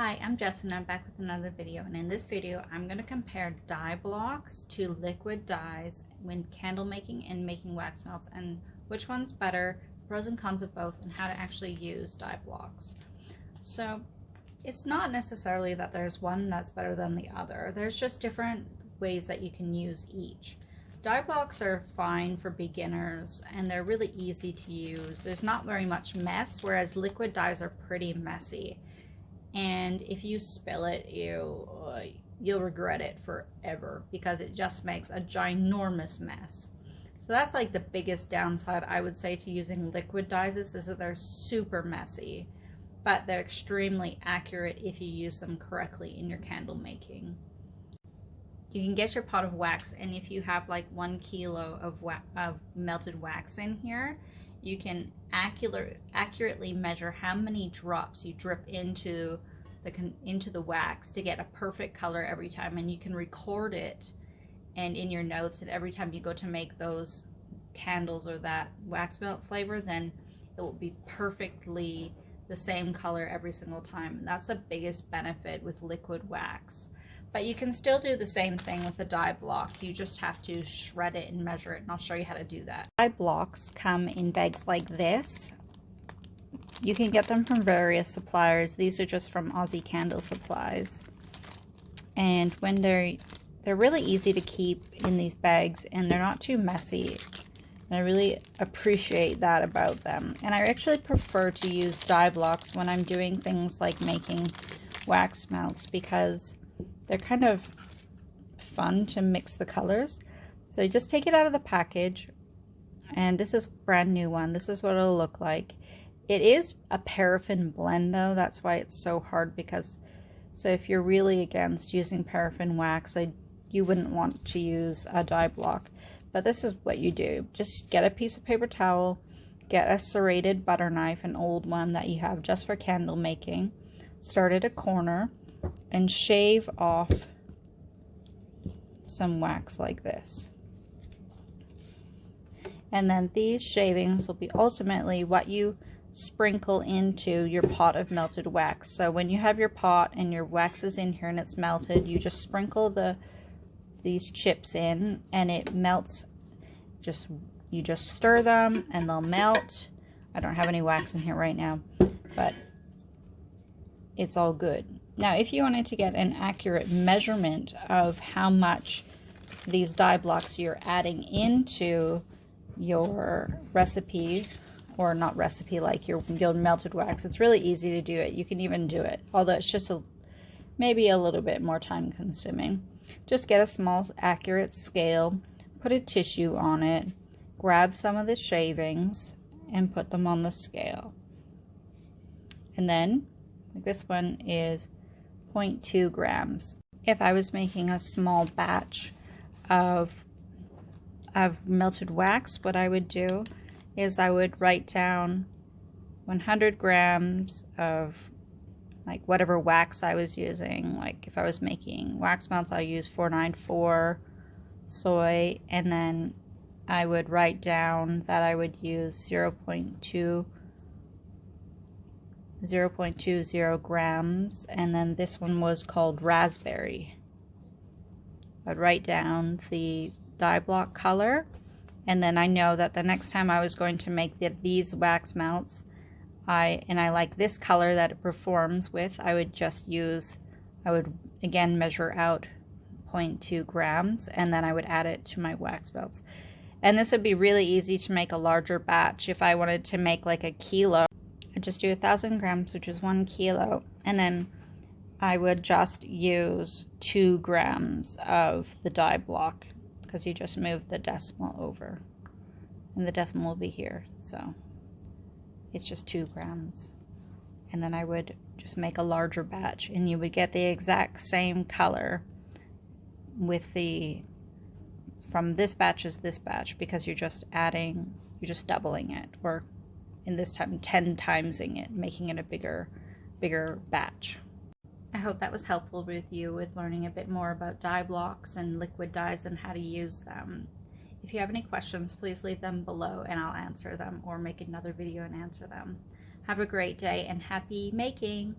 Hi, I'm Jess and I'm back with another video, and in this video I'm going to compare dye blocks to liquid dyes when candle making and making wax melts, and which one's better, pros and cons of both, and how to actually use dye blocks. So it's not necessarily that there's one that's better than the other. There's just different ways that you can use each. Dye blocks are fine for beginners and they're really easy to use. There's not very much mess, whereas liquid dyes are pretty messy. And if you spill it, you'll regret it forever because it just makes a ginormous mess. So that's like the biggest downside I would say to using liquid dyes is that they're super messy, but they're extremely accurate if you use them correctly in your candle making. You can get your pot of wax, and if you have like 1 kilo of melted wax in here, you can accurately measure how many drops you drip into the wax to get a perfect color every time, and you can record it and in your notes, and every time you go to make those candles or that wax melt flavor, then it will be perfectly the same color every single time. And that's the biggest benefit with liquid wax. But you can still do the same thing with the dye block. You just have to shred it and measure it, and I'll show you how to do that. Dye blocks come in bags like this. You can get them from various suppliers. These are just from Aussie Candle Supplies. And when they're really easy to keep in these bags, and they're not too messy. And I really appreciate that about them. And I actually prefer to use dye blocks when I'm doing things like making wax melts, because they're kind of fun to mix the colors. So you just take it out of the package, and this is a brand new one. This is what it'll look like. It is a paraffin blend though, that's why it's so hard, so if you're really against using paraffin wax, you wouldn't want to use a dye block. But this is what you do. Just get a piece of paper towel, get a serrated butter knife, an old one that you have just for candle making, start at a corner, and shave off some wax like this. And then these shavings will be ultimately what you sprinkle into your pot of melted wax. So when you have your pot and your wax is in here and it's melted, you just sprinkle these chips in, and it melts. You just stir them and they'll melt. I don't have any wax in here right now, but it's all good. Now, if you wanted to get an accurate measurement of how much these dye blocks you're adding into your recipe, or not recipe, like your melted wax, it's really easy to do it. You can even do it, although it's just maybe a little bit more time consuming. Just get a small accurate scale, put a tissue on it, grab some of the shavings, and put them on the scale. And then, like this one is 0.2 grams. If I was making a small batch of melted wax, what I would do is I would write down 100 grams of like whatever wax I was using. Like if I was making wax melts, I'll use 494 soy, and then I would write down that I would use 0.20 grams, and then this one was called raspberry. I'd write down the dye block color, and then I know that the next time I was going to make these wax melts, I like this color that it performs with, I would again measure out 0.2 grams, and then I would add it to my wax melts. And this would be really easy to make a larger batch. If I wanted to make like a kilo, I'd just do 1,000 grams, which is 1 kilo, and then I would just use 2 grams of the dye block, because you just move the decimal over, and the decimal will be here, so it's just 2 grams. And then I would just make a larger batch, and you would get the exact same color with from this batch as this batch, because you're just doubling it, or in this time 10 timesing it, making it a bigger batch. I hope that was helpful with you with learning a bit more about dye blocks and liquid dyes and how to use them. If you have any questions, please leave them below and I'll answer them, or make another video and answer them. Have a great day and happy making!